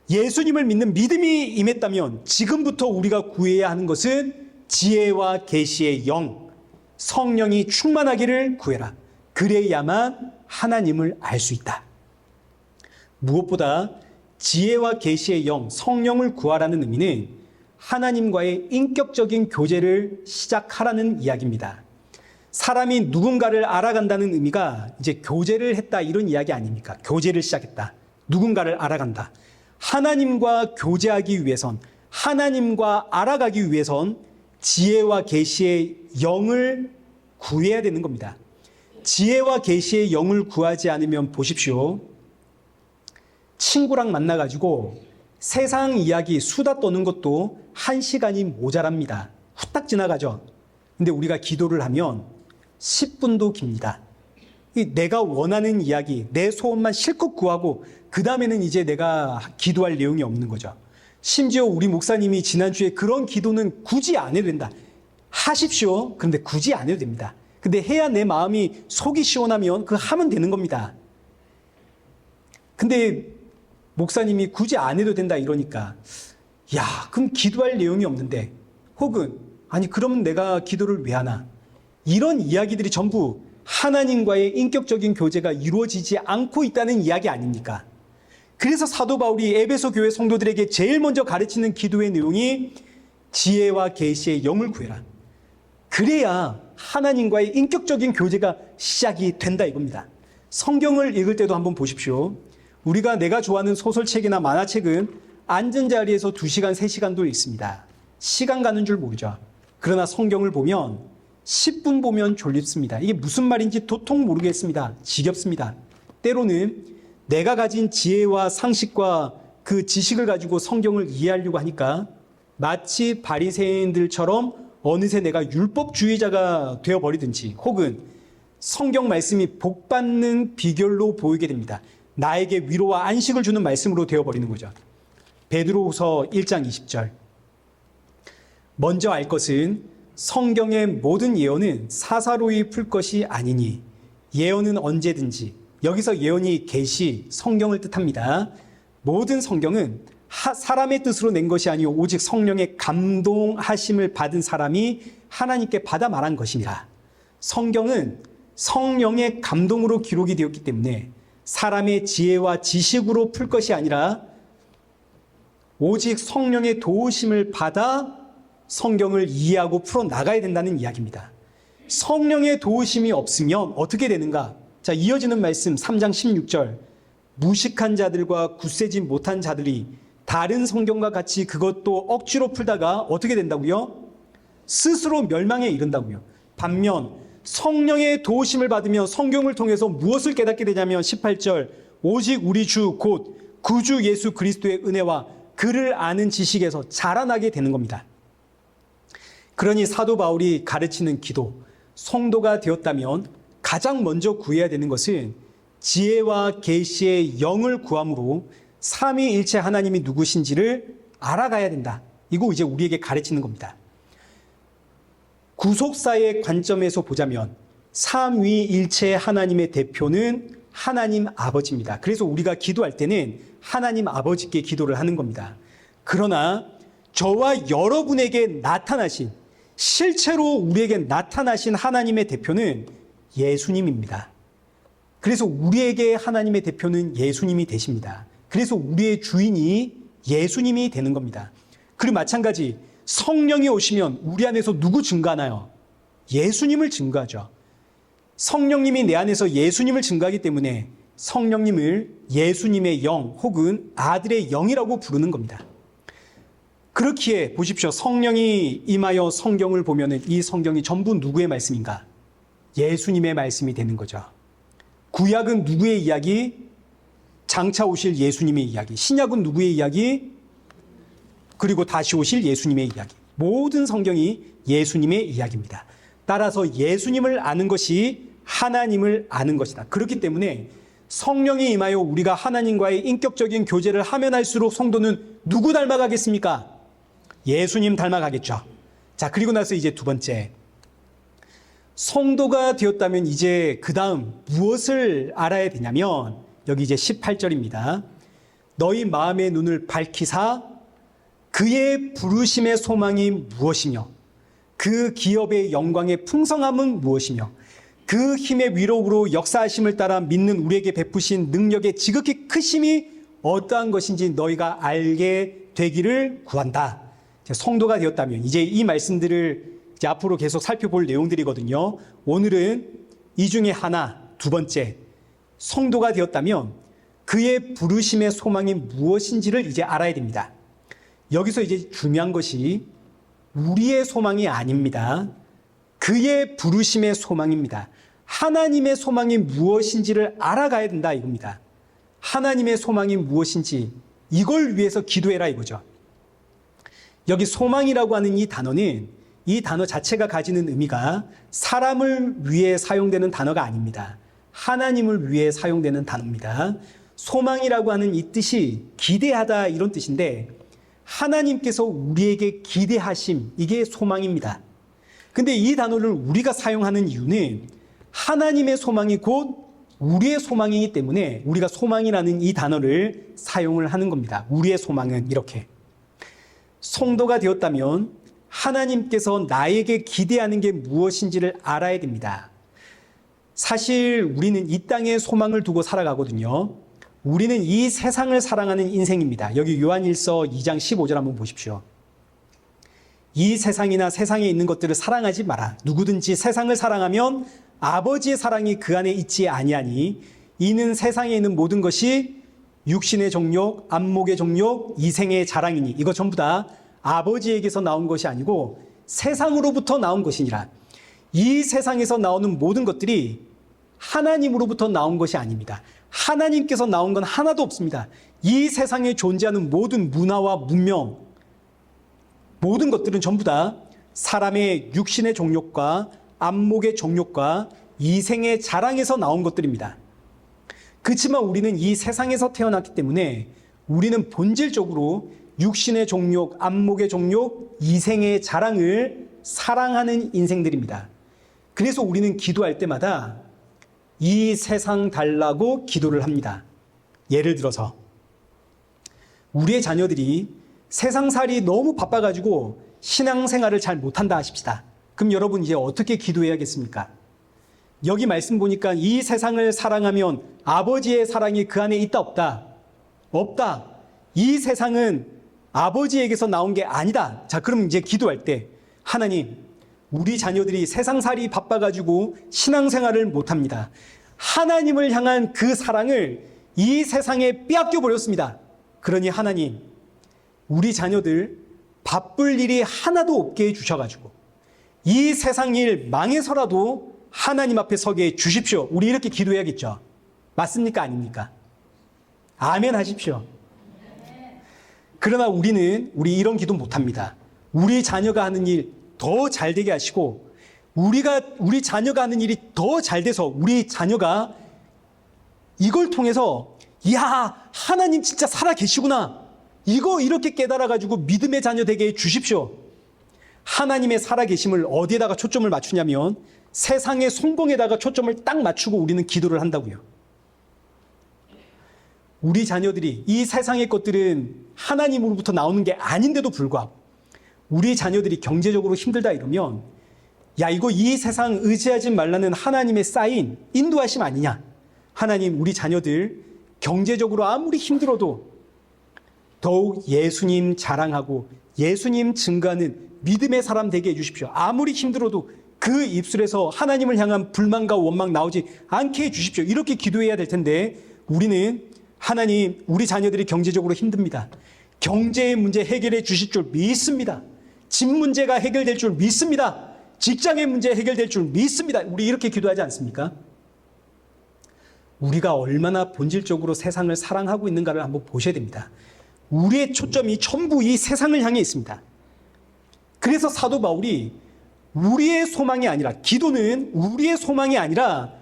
예수님을 믿는 믿음이 임했다면 지금부터 우리가 구해야 하는 것은 지혜와 계시의 영, 성령이 충만하기를 구해라. 그래야만 하나님을 알 수 있다. 무엇보다 지혜와 계시의 영, 성령을 구하라는 의미는 하나님과의 인격적인 교제를 시작하라는 이야기입니다. 사람이 누군가를 알아간다는 의미가 이제 교제를 했다 이런 이야기 아닙니까? 교제를 시작했다. 누군가를 알아간다. 하나님과 교제하기 위해선, 하나님과 알아가기 위해선 지혜와 계시의 영을 구해야 되는 겁니다. 지혜와 계시의 영을 구하지 않으면 보십시오. 친구랑 만나가지고 세상 이야기 수다 떠는 것도 1시간이 모자랍니다. 후딱 지나가죠. 근데 우리가 기도를 하면 10분도 깁니다. 내가 원하는 이야기, 내 소원만 실컷 구하고 그 다음에는 이제 내가 기도할 내용이 없는 거죠. 심지어 우리 목사님이 지난주에 그런 기도는 굳이 안 해도 된다. 하십시오. 그런데 굳이 안 해도 됩니다. 근데 해야 내 마음이 속이 시원하면 그거 하면 되는 겁니다. 근데 목사님이 굳이 안 해도 된다 이러니까, 야, 그럼 기도할 내용이 없는데, 혹은 아니 그러면 내가 기도를 왜 하나? 이런 이야기들이 전부 하나님과의 인격적인 교제가 이루어지지 않고 있다는 이야기 아닙니까? 그래서 사도 바울이 에베소 교회 성도들에게 제일 먼저 가르치는 기도의 내용이 지혜와 계시의 영을 구해라. 그래야 하나님과의 인격적인 교제가 시작이 된다 이겁니다. 성경을 읽을 때도 한번 보십시오. 우리가 내가 좋아하는 소설책이나 만화책은 앉은 자리에서 2시간, 3시간도 읽습니다. 시간 가는 줄 모르죠. 그러나 성경을 보면 10분 보면 졸립습니다. 이게 무슨 말인지 도통 모르겠습니다. 지겹습니다. 때로는 내가 가진 지혜와 상식과 그 지식을 가지고 성경을 이해하려고 하니까 마치 바리새인들처럼 어느새 내가 율법주의자가 되어버리든지, 혹은 성경 말씀이 복받는 비결로 보이게 됩니다. 나에게 위로와 안식을 주는 말씀으로 되어버리는 거죠. 베드로후서 1장 20절. 먼저 알 것은 성경의 모든 예언은 사사로이 풀 것이 아니니 예언은 언제든지, 여기서 예언이 계시, 성경을 뜻합니다. 모든 성경은 사람의 뜻으로 낸 것이 아니요 오직 성령의 감동하심을 받은 사람이 하나님께 받아 말한 것이니라. 성경은 성령의 감동으로 기록이 되었기 때문에 사람의 지혜와 지식으로 풀 것이 아니라 오직 성령의 도우심을 받아 성경을 이해하고 풀어나가야 된다는 이야기입니다. 성령의 도우심이 없으면 어떻게 되는가? 자, 이어지는 말씀 3장 16절. 무식한 자들과 굳세지 못한 자들이 다른 성경과 같이 그것도 억지로 풀다가 어떻게 된다고요? 스스로 멸망에 이른다고요. 반면 성령의 도우심을 받으며 성경을 통해서 무엇을 깨닫게 되냐면 18절. 오직 우리 주 곧 구주 예수 그리스도의 은혜와 그를 아는 지식에서 자라나게 되는 겁니다. 그러니 사도 바울이 가르치는 기도, 성도가 되었다면 가장 먼저 구해야 되는 것은 지혜와 계시의 영을 구함으로 삼위일체 하나님이 누구신지를 알아가야 된다. 이거 이제 우리에게 가르치는 겁니다. 구속사의 관점에서 보자면 삼위일체 하나님의 대표는 하나님 아버지입니다. 그래서 우리가 기도할 때는 하나님 아버지께 기도를 하는 겁니다. 그러나 저와 여러분에게 나타나신, 실체로 우리에게 나타나신 하나님의 대표는 예수님입니다. 그래서 우리에게 하나님의 대표는 예수님이 되십니다. 그래서 우리의 주인이 예수님이 되는 겁니다. 그리고 마찬가지 성령이 오시면 우리 안에서 누구 증가하나요? 예수님을 증가하죠. 성령님이 내 안에서 예수님을 증가하기 때문에 성령님을 예수님의 영 혹은 아들의 영이라고 부르는 겁니다. 그렇기에 보십시오. 성령이 임하여 성경을 보면은 이 성경이 전부 누구의 말씀인가? 예수님의 말씀이 되는 거죠. 구약은 누구의 이야기? 장차 오실 예수님의 이야기. 신약은 누구의 이야기? 그리고 다시 오실 예수님의 이야기. 모든 성경이 예수님의 이야기입니다. 따라서 예수님을 아는 것이 하나님을 아는 것이다. 그렇기 때문에 성령이 임하여 우리가 하나님과의 인격적인 교제를 하면 할수록 성도는 누구 닮아가겠습니까? 예수님 닮아가겠죠. 자, 그리고 나서 이제 두 번째. 성도가 되었다면 이제 그 다음 무엇을 알아야 되냐면 여기 이제 18절입니다. 너희 마음의 눈을 밝히사 그의 부르심의 소망이 무엇이며 그 기업의 영광의 풍성함은 무엇이며 그 힘의 위력으로 역사하심을 따라 믿는 우리에게 베푸신 능력의 지극히 크심이 어떠한 것인지 너희가 알게 되기를 구한다. 성도가 되었다면 이제 이 말씀들을 이제 앞으로 계속 살펴볼 내용들이거든요. 오늘은 이 중에 하나, 두 번째, 성도가 되었다면 그의 부르심의 소망이 무엇인지를 이제 알아야 됩니다. 여기서 이제 중요한 것이 우리의 소망이 아닙니다. 그의 부르심의 소망입니다. 하나님의 소망이 무엇인지를 알아가야 된다 이겁니다. 하나님의 소망이 무엇인지 이걸 위해서 기도해라 이거죠. 여기 소망이라고 하는 이 단어는 이 단어 자체가 가지는 의미가 사람을 위해 사용되는 단어가 아닙니다. 하나님을 위해 사용되는 단어입니다. 소망이라고 하는 이 뜻이 기대하다 이런 뜻인데 하나님께서 우리에게 기대하심 이게 소망입니다. 근데 이 단어를 우리가 사용하는 이유는 하나님의 소망이 곧 우리의 소망이기 때문에 우리가 소망이라는 이 단어를 사용을 하는 겁니다. 우리의 소망은 이렇게. 성도가 되었다면 하나님께서 나에게 기대하는 게 무엇인지를 알아야 됩니다. 사실 우리는 이 땅에 소망을 두고 살아가거든요. 우리는 이 세상을 사랑하는 인생입니다. 여기 요한일서 2장 15절 한번 보십시오. 이 세상이나 세상에 있는 것들을 사랑하지 마라. 누구든지 세상을 사랑하면 아버지의 사랑이 그 안에 있지 아니하니 이는 세상에 있는 모든 것이 육신의 정욕, 안목의 정욕, 이생의 자랑이니 이거 전부 다 아버지에게서 나온 것이 아니고 세상으로부터 나온 것이니라. 이 세상에서 나오는 모든 것들이 하나님으로부터 나온 것이 아닙니다. 하나님께서 나온 건 하나도 없습니다. 이 세상에 존재하는 모든 문화와 문명, 모든 것들은 전부 다 사람의 육신의 정욕과 안목의 정욕과 이생의 자랑에서 나온 것들입니다. 그렇지만 우리는 이 세상에서 태어났기 때문에 우리는 본질적으로 육신의 정욕, 안목의 정욕, 이생의 자랑을 사랑하는 인생들입니다. 그래서 우리는 기도할 때마다 이 세상 달라고 기도를 합니다. 예를 들어서 우리의 자녀들이 세상살이 너무 바빠가지고 신앙생활을 잘 못한다 하십시다. 그럼 여러분 이제 어떻게 기도해야겠습니까? 여기 말씀 보니까 이 세상을 사랑하면 아버지의 사랑이 그 안에 있다 없다? 없다. 이 세상은 아버지에게서 나온 게 아니다. 자, 그럼 이제 기도할 때 하나님, 우리 자녀들이 세상살이 바빠가지고 신앙생활을 못합니다. 하나님을 향한 그 사랑을 이 세상에 빼앗겨 버렸습니다. 그러니 하나님, 우리 자녀들 바쁠 일이 하나도 없게 해주셔가지고 이 세상 일 망해서라도 하나님 앞에 서게 해주십시오. 우리 이렇게 기도해야겠죠. 맞습니까? 아닙니까? 아멘 하십시오. 그러나 우리 이런 기도 못합니다. 우리 자녀가 하는 일 더 잘 되게 하시고 우리 자녀가 하는 일이 더 잘 돼서 우리 자녀가 이걸 통해서 야, 하나님 진짜 살아 계시구나. 이거 이렇게 깨달아가지고 믿음의 자녀 되게 해 주십시오. 하나님의 살아계심을 어디에다가 초점을 맞추냐면 세상의 성공에다가 초점을 딱 맞추고 우리는 기도를 한다고요. 우리 자녀들이 이 세상의 것들은 하나님으로부터 나오는 게 아닌데도 불구하고 우리 자녀들이 경제적으로 힘들다 이러면 야, 이거 이 세상 의지하지 말라는 하나님의 사인, 인도하심 아니냐. 하나님, 우리 자녀들 경제적으로 아무리 힘들어도 더욱 예수님 자랑하고 예수님 증거하는 믿음의 사람 되게 해주십시오. 아무리 힘들어도 그 입술에서 하나님을 향한 불만과 원망 나오지 않게 해주십시오. 이렇게 기도해야 될 텐데 우리는 하나님, 우리 자녀들이 경제적으로 힘듭니다. 경제의 문제 해결해 주실 줄 믿습니다. 집 문제가 해결될 줄 믿습니다. 직장의 문제 해결될 줄 믿습니다. 우리 이렇게 기도하지 않습니까? 우리가 얼마나 본질적으로 세상을 사랑하고 있는가를 한번 보셔야 됩니다. 우리의 초점이 전부 이 세상을 향해 있습니다. 그래서 사도 바울이 우리의 소망이 아니라, 기도는 우리의 소망이 아니라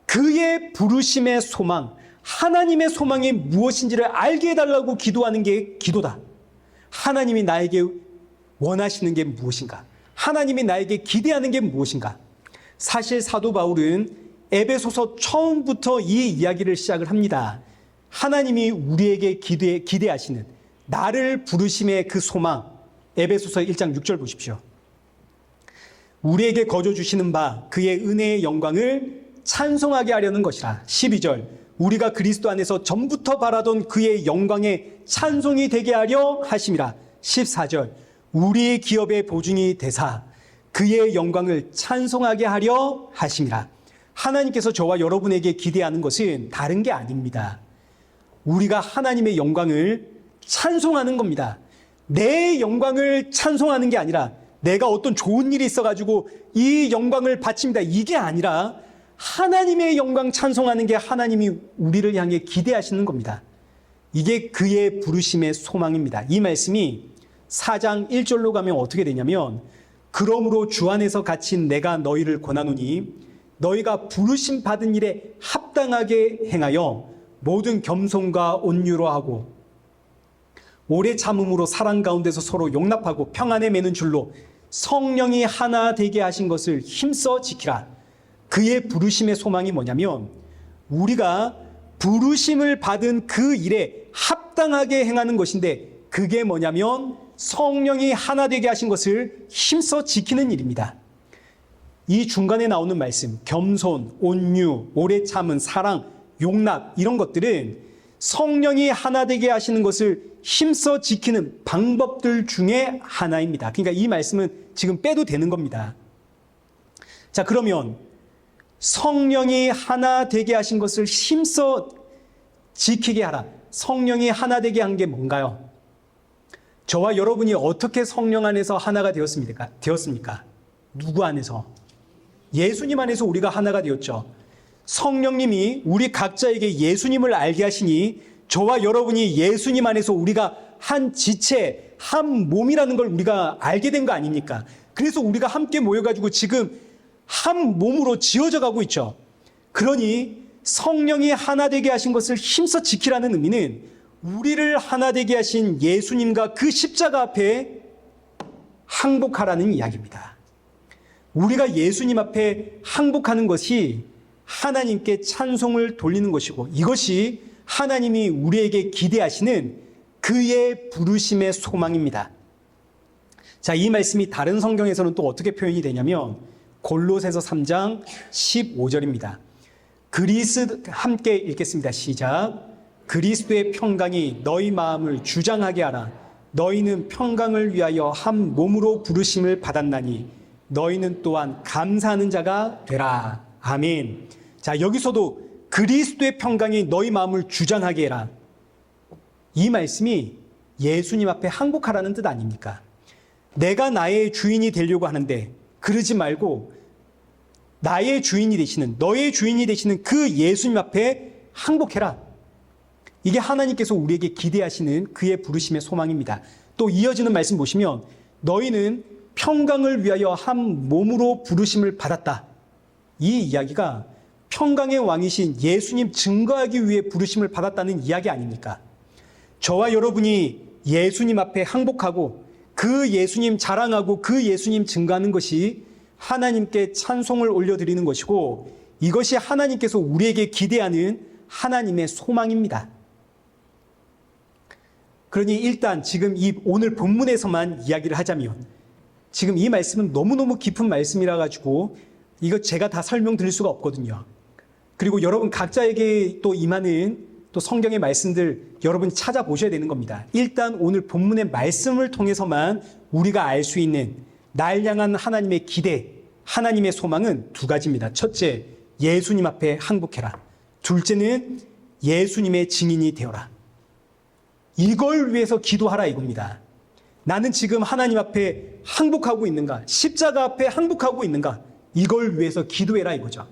그의 부르심의 소망, 하나님의 소망이 무엇인지를 알게 해달라고 기도하는 게 기도다. 하나님이 나에게 원하시는 게 무엇인가? 하나님이 나에게 기대하는 게 무엇인가? 사실 사도 바울은 에베소서 처음부터 이 이야기를 시작을 합니다. 하나님이 우리에게 기대하시는 나를 부르심의 그 소망, 에베소서 1장 6절 보십시오. 우리에게 거저 주시는 바 그의 은혜의 영광을 찬송하게 하려는 것이라. 12절, 우리가 그리스도 안에서 전부터 바라던 그의 영광의 찬송이 되게 하려 하심이라. 14절, 우리의 기업의 보증이 되사 그의 영광을 찬송하게 하려 하심이라. 하나님께서 저와 여러분에게 기대하는 것은 다른 게 아닙니다. 우리가 하나님의 영광을 찬송하는 겁니다. 내 영광을 찬송하는 게 아니라 내가 어떤 좋은 일이 있어가지고 이 영광을 바칩니다. 이게 아니라 하나님의 영광 찬송하는 게 하나님이 우리를 향해 기대하시는 겁니다. 이게 그의 부르심의 소망입니다. 이 말씀이 4장 1절로 가면 어떻게 되냐면, 그러므로 주 안에서 갇힌 내가 너희를 권하노니 너희가 부르심 받은 일에 합당하게 행하여 모든 겸손과 온유로 하고 오래 참음으로 사랑 가운데서 서로 용납하고 평안에 매는 줄로 성령이 하나 되게 하신 것을 힘써 지키라. 그의 부르심의 소망이 뭐냐면 우리가 부르심을 받은 그 일에 합당하게 행하는 것인데, 그게 뭐냐면 성령이 하나 되게 하신 것을 힘써 지키는 일입니다. 이 중간에 나오는 말씀, 겸손, 온유, 오래 참은, 사랑, 용납, 이런 것들은 성령이 하나 되게 하시는 것을 힘써 지키는 방법들 중에 하나입니다. 그러니까 이 말씀은 지금 빼도 되는 겁니다. 자, 그러면 성령이 하나 되게 하신 것을 힘써 지키게 하라. 성령이 하나 되게 한 게 뭔가요? 저와 여러분이 어떻게 성령 안에서 하나가 되었습니까? 누구 안에서? 예수님 안에서 우리가 하나가 되었죠. 성령님이 우리 각자에게 예수님을 알게 하시니 저와 여러분이 예수님 안에서 우리가 한 지체, 한 몸이라는 걸 우리가 알게 된 거 아닙니까? 그래서 우리가 함께 모여가지고 지금 한 몸으로 지어져 가고 있죠. 그러니 성령이 하나 되게 하신 것을 힘써 지키라는 의미는 우리를 하나 되게 하신 예수님과 그 십자가 앞에 항복하라는 이야기입니다. 우리가 예수님 앞에 항복하는 것이 하나님께 찬송을 돌리는 것이고, 이것이 하나님이 우리에게 기대하시는 그의 부르심의 소망입니다. 자, 이 말씀이 다른 성경에서는 또 어떻게 표현이 되냐면 골로새서 3장 15절입니다. 함께 읽겠습니다. 시작. 그리스도의 평강이 너희 마음을 주장하게 하라. 너희는 평강을 위하여 한 몸으로 부르심을 받았나니 너희는 또한 감사하는 자가 되라. 아멘. 자, 여기서도 그리스도의 평강이 너희 마음을 주장하게 해라. 이 말씀이 예수님 앞에 항복하라는 뜻 아닙니까? 내가 나의 주인이 되려고 하는데 그러지 말고 나의 주인이 되시는, 너의 주인이 되시는 그 예수님 앞에 항복해라. 이게 하나님께서 우리에게 기대하시는 그의 부르심의 소망입니다. 또 이어지는 말씀 보시면 너희는 평강을 위하여 한 몸으로 부르심을 받았다. 이 이야기가 평강의 왕이신 예수님 증거하기 위해 부르심을 받았다는 이야기 아닙니까? 저와 여러분이 예수님 앞에 항복하고 그 예수님 자랑하고 그 예수님 증거하는 것이 하나님께 찬송을 올려드리는 것이고 이것이 하나님께서 우리에게 기대하는 하나님의 소망입니다. 그러니 일단 지금 이 오늘 본문에서만 이야기를 하자면 지금 이 말씀은 너무너무 깊은 말씀이라 가지고 이거 제가 다 설명드릴 수가 없거든요. 그리고 여러분 각자에게 또 임하는 또 성경의 말씀들 여러분 찾아보셔야 되는 겁니다. 일단 오늘 본문의 말씀을 통해서만 우리가 알 수 있는 날 향한 하나님의 기대, 하나님의 소망은 두 가지입니다. 첫째, 예수님 앞에 항복해라. 둘째는 예수님의 증인이 되어라. 이걸 위해서 기도하라 이겁니다. 나는 지금 하나님 앞에 항복하고 있는가? 십자가 앞에 항복하고 있는가? 이걸 위해서 기도해라 이거죠.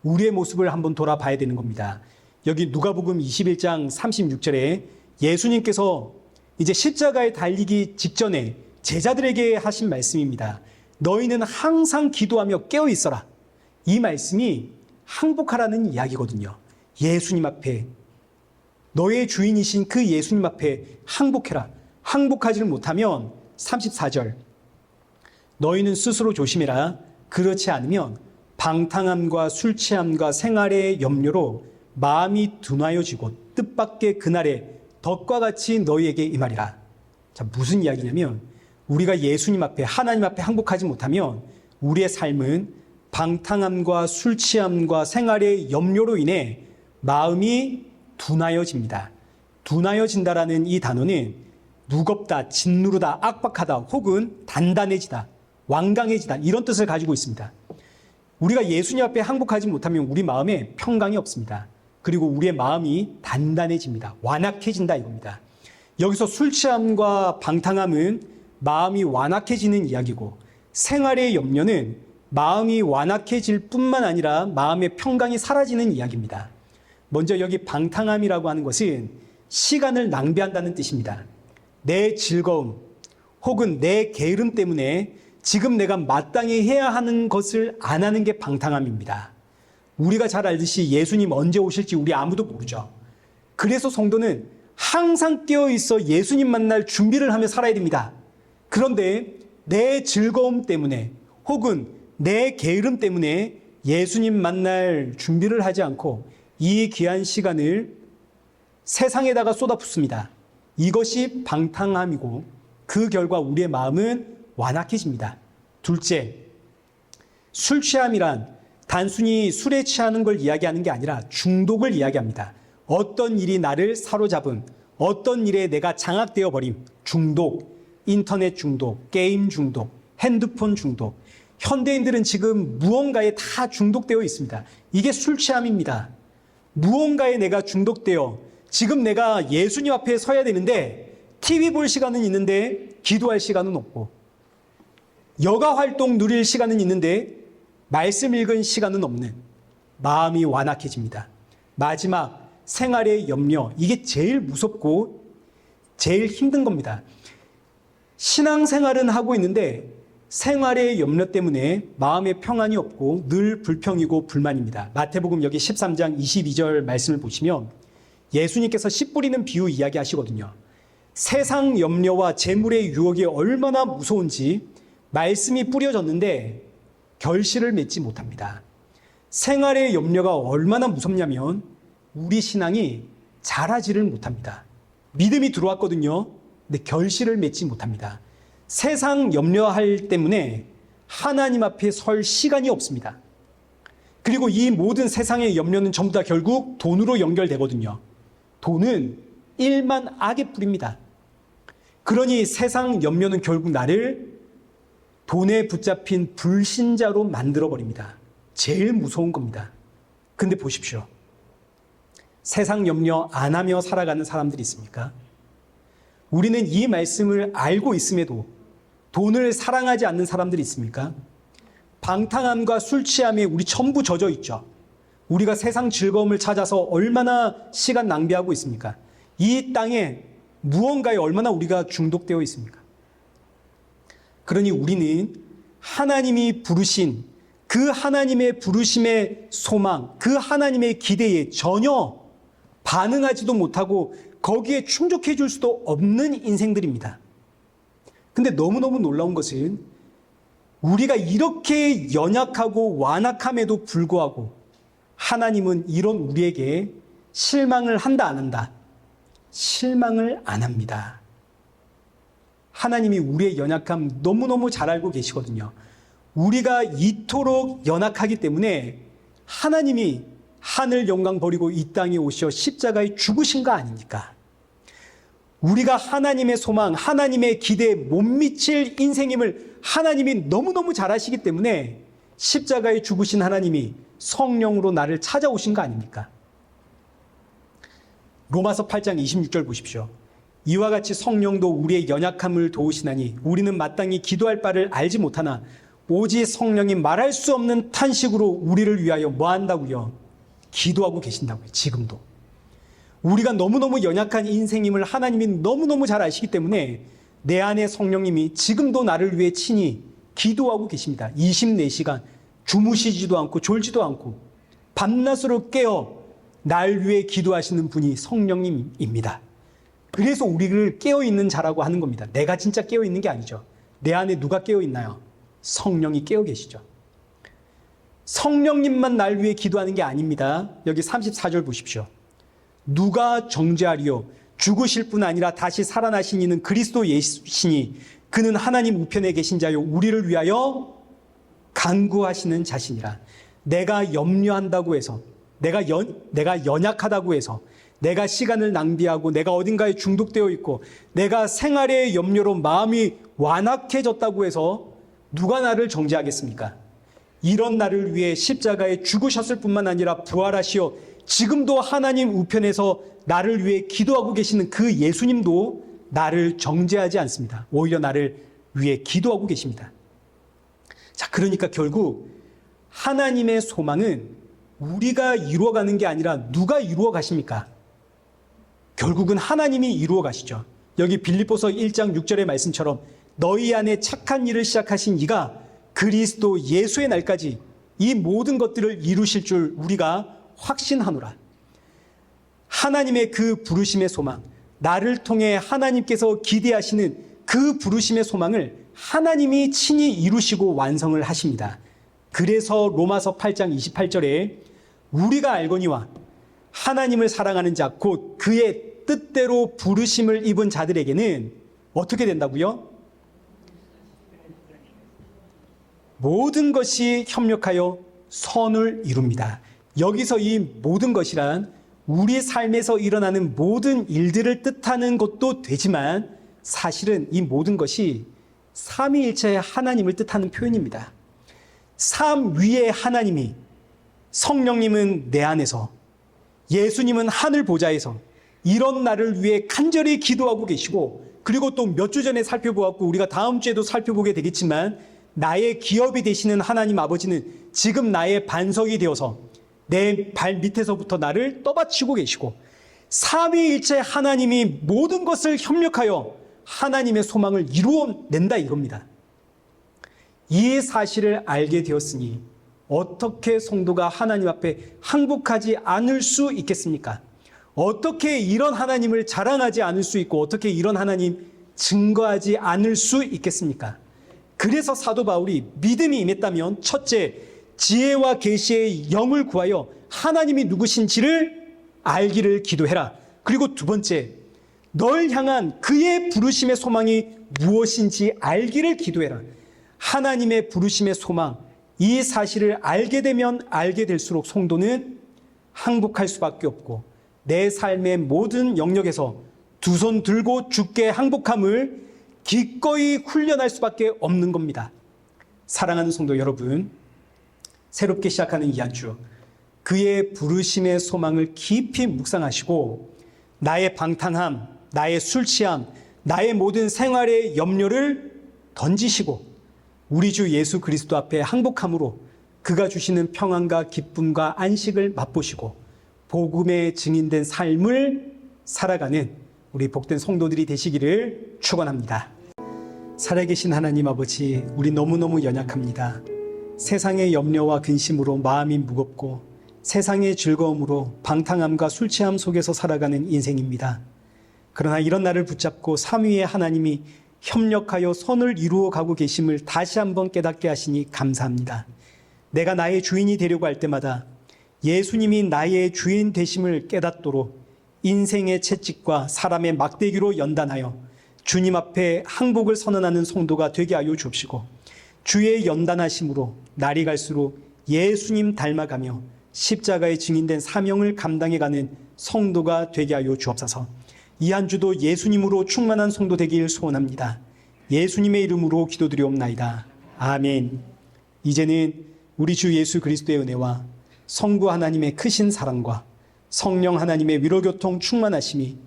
우리의 모습을 한번 돌아봐야 되는 겁니다. 여기 누가복음 21장 36절에 예수님께서 이제 십자가에 달리기 직전에 제자들에게 하신 말씀입니다. 너희는 항상 기도하며 깨어 있어라. 이 말씀이 항복하라는 이야기거든요. 예수님 앞에 너의 주인이신 그 예수님 앞에 항복해라. 항복하지를 못하면 34절 너희는 스스로 조심해라. 그렇지 않으면 방탕함과 술 취함과 생활의 염려로 마음이 둔하여지고 뜻밖의 그날에 덫과 같이 너희에게 임하리라. 자, 무슨 이야기냐면 우리가 예수님 앞에 하나님 앞에 항복하지 못하면 우리의 삶은 방탕함과 술 취함과 생활의 염려로 인해 마음이 둔하여집니다. 둔하여진다라는 이 단어는 무겁다, 짓누르다, 압박하다 혹은 단단해지다, 완강해지다 이런 뜻을 가지고 있습니다. 우리가 예수님 앞에 항복하지 못하면 우리 마음에 평강이 없습니다. 그리고 우리의 마음이 단단해집니다. 완악해진다 이겁니다. 여기서 술 취함과 방탕함은 마음이 완악해지는 이야기고 생활의 염려는 마음이 완악해질 뿐만 아니라 마음의 평강이 사라지는 이야기입니다. 먼저 여기 방탕함이라고 하는 것은 시간을 낭비한다는 뜻입니다. 내 즐거움 혹은 내 게으름 때문에 지금 내가 마땅히 해야 하는 것을 안 하는 게 방탕함입니다. 우리가 잘 알듯이 예수님 언제 오실지 우리 아무도 모르죠. 그래서 성도는 항상 깨어 있어 예수님 만날 준비를 하며 살아야 됩니다. 그런데 내 즐거움 때문에 혹은 내 게으름 때문에 예수님 만날 준비를 하지 않고 이 귀한 시간을 세상에다가 쏟아붓습니다. 이것이 방탕함이고 그 결과 우리의 마음은 완악해집니다. 둘째, 술 취함이란 단순히 술에 취하는 걸 이야기하는 게 아니라 중독을 이야기합니다. 어떤 일이 나를 사로잡음, 어떤 일에 내가 장악되어 버림, 중독, 인터넷 중독, 게임 중독, 핸드폰 중독. 현대인들은 지금 무언가에 다 중독되어 있습니다. 이게 술 취함입니다. 무언가에 내가 중독되어 지금 내가 예수님 앞에 서야 되는데 TV 볼 시간은 있는데 기도할 시간은 없고 여가 활동 누릴 시간은 있는데 말씀 읽은 시간은 없는 마음이 완악해집니다. 마지막 생활의 염려, 이게 제일 무섭고 제일 힘든 겁니다. 신앙생활은 하고 있는데 생활의 염려 때문에 마음의 평안이 없고 늘 불평이고 불만입니다. 마태복음 여기 13장 22절 말씀을 보시면 예수님께서 씨 뿌리는 비유 이야기하시거든요. 세상 염려와 재물의 유혹이 얼마나 무서운지 말씀이 뿌려졌는데 결실을 맺지 못합니다. 생활의 염려가 얼마나 무섭냐면 우리 신앙이 자라지를 못합니다. 믿음이 들어왔거든요. 근데 결실을 맺지 못합니다. 세상 염려할 때문에 하나님 앞에 설 시간이 없습니다. 그리고 이 모든 세상의 염려는 전부 다 결국 돈으로 연결되거든요. 돈은 일만 악의 뿌리입니다. 그러니 세상 염려는 결국 나를 돈에 붙잡힌 불신자로 만들어버립니다. 제일 무서운 겁니다. 근데 보십시오. 세상 염려 안 하며 살아가는 사람들이 있습니까? 우리는 이 말씀을 알고 있음에도 돈을 사랑하지 않는 사람들이 있습니까? 방탕함과 술 취함에 우리 전부 젖어 있죠. 우리가 세상 즐거움을 찾아서 얼마나 시간 낭비하고 있습니까? 이 땅에 무언가에 얼마나 우리가 중독되어 있습니까? 그러니 우리는 하나님이 부르신 그 하나님의 부르심의 소망, 그 하나님의 기대에 전혀 반응하지도 못하고 거기에 충족해 줄 수도 없는 인생들입니다. 근데 너무너무 놀라운 것은 우리가 이렇게 연약하고 완악함에도 불구하고 하나님은 이런 우리에게 실망을 한다 안 한다? 실망을 안 합니다. 하나님이 우리의 연약함 너무너무 잘 알고 계시거든요. 우리가 이토록 연약하기 때문에 하나님이 하늘 영광 버리고 이 땅에 오셔 십자가에 죽으신 거 아닙니까? 우리가 하나님의 소망, 하나님의 기대에 못 미칠 인생임을 하나님이 너무너무 잘 아시기 때문에 십자가에 죽으신 하나님이 성령으로 나를 찾아오신 거 아닙니까? 로마서 8장 26절 보십시오. 이와 같이 성령도 우리의 연약함을 도우시나니 우리는 마땅히 기도할 바를 알지 못하나 오직 성령이 말할 수 없는 탄식으로 우리를 위하여 뭐 한다고요? 기도하고 계신다고요. 지금도. 우리가 너무너무 연약한 인생임을 하나님이 너무너무 잘 아시기 때문에 내 안에 성령님이 지금도 나를 위해 친히 기도하고 계십니다. 24시간 주무시지도 않고 졸지도 않고 밤낮으로 깨어 날 위해 기도하시는 분이 성령님입니다. 그래서 우리를 깨어있는 자라고 하는 겁니다. 내가 진짜 깨어있는 게 아니죠. 내 안에 누가 깨어있나요? 성령이 깨어 계시죠. 성령님만 날 위해 기도하는 게 아닙니다. 여기 34절 보십시오. 누가 정죄하리요? 죽으실 뿐 아니라 다시 살아나신 이는 그리스도 예수시니 그는 하나님 우편에 계신 자요 우리를 위하여 간구하시는 자신이라. 내가 염려한다고 해서 내가 연약하다고 해서 내가 시간을 낭비하고 내가 어딘가에 중독되어 있고 내가 생활의 염려로 마음이 완악해졌다고 해서 누가 나를 정죄하겠습니까? 이런 나를 위해 십자가에 죽으셨을 뿐만 아니라 부활하시어 지금도 하나님 우편에서 나를 위해 기도하고 계시는 그 예수님도 나를 정죄하지 않습니다. 오히려 나를 위해 기도하고 계십니다. 자, 그러니까 결국 하나님의 소망은 우리가 이루어가는 게 아니라 누가 이루어 가십니까? 결국은 하나님이 이루어 가시죠. 여기 빌립보서 1장 6절의 말씀처럼 너희 안에 착한 일을 시작하신 이가 그리스도 예수의 날까지 이 모든 것들을 이루실 줄 우리가 확신하노라. 하나님의 그 부르심의 소망, 나를 통해 하나님께서 기대하시는 그 부르심의 소망을 하나님이 친히 이루시고 완성을 하십니다. 그래서 로마서 8장 28절에 우리가 알거니와 하나님을 사랑하는 자 곧 그의 뜻대로 부르심을 입은 자들에게는 어떻게 된다고요? 모든 것이 협력하여 선을 이룹니다. 여기서 이 모든 것이란 우리 삶에서 일어나는 모든 일들을 뜻하는 것도 되지만 사실은 이 모든 것이 삼위일체의 하나님을 뜻하는 표현입니다. 삼 위의 하나님이 성령님은 내 안에서 예수님은 하늘 보좌에서 이런 나를 위해 간절히 기도하고 계시고 그리고 또 몇 주 전에 살펴보았고 우리가 다음 주에도 살펴보게 되겠지만 나의 기업이 되시는 하나님 아버지는 지금 나의 반석이 되어서 내 발 밑에서부터 나를 떠받치고 계시고 삼위일체 하나님이 모든 것을 협력하여 하나님의 소망을 이루어낸다 이겁니다. 이 사실을 알게 되었으니 어떻게 성도가 하나님 앞에 항복하지 않을 수 있겠습니까? 어떻게 이런 하나님을 자랑하지 않을 수 있고 어떻게 이런 하나님 증거하지 않을 수 있겠습니까? 그래서 사도 바울이 믿음이 임했다면 첫째, 지혜와 계시의 영을 구하여 하나님이 누구신지를 알기를 기도해라. 그리고 두 번째, 널 향한 그의 부르심의 소망이 무엇인지 알기를 기도해라. 하나님의 부르심의 소망, 이 사실을 알게 되면 알게 될수록 성도는 항복할 수밖에 없고 내 삶의 모든 영역에서 두 손 들고 주께 항복함을 기꺼이 훈련할 수밖에 없는 겁니다. 사랑하는 성도 여러분, 새롭게 시작하는 이 한 주, 그의 부르심의 소망을 깊이 묵상하시고 나의 방탕함, 나의 술 취함, 나의 모든 생활의 염려를 던지시고 우리 주 예수 그리스도 앞에 항복함으로 그가 주시는 평안과 기쁨과 안식을 맛보시고 복음에 증인된 삶을 살아가는 우리 복된 성도들이 되시기를 축원합니다. 살아계신 하나님 아버지, 우리 너무너무 연약합니다. 세상의 염려와 근심으로 마음이 무겁고 세상의 즐거움으로 방탕함과 술 취함 속에서 살아가는 인생입니다. 그러나 이런 나를 붙잡고 삼위의 하나님이 협력하여 선을 이루어 가고 계심을 다시 한번 깨닫게 하시니 감사합니다. 내가 나의 주인이 되려고 할 때마다 예수님이 나의 주인 되심을 깨닫도록 인생의 채찍과 사람의 막대기로 연단하여 주님 앞에 항복을 선언하는 성도가 되게 하여 주옵시고 주의 연단하심으로 날이 갈수록 예수님 닮아가며 십자가에 증인된 사명을 감당해가는 성도가 되게 하여 주옵소서. 이 한 주도 예수님으로 충만한 성도 되길 소원합니다. 예수님의 이름으로 기도드리옵나이다. 아멘. 이제는 우리 주 예수 그리스도의 은혜와 성부 하나님의 크신 사랑과 성령 하나님의 위로교통 충만하심이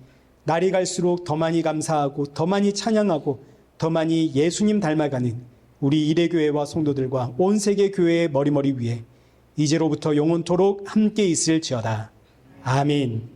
날이 갈수록 더 많이 감사하고 더 많이 찬양하고 더 많이 예수님 닮아가는 우리 일회교회와 성도들과 온 세계 교회의 머리머리 위에 이제로부터 영원토록 함께 있을지어다. 아멘.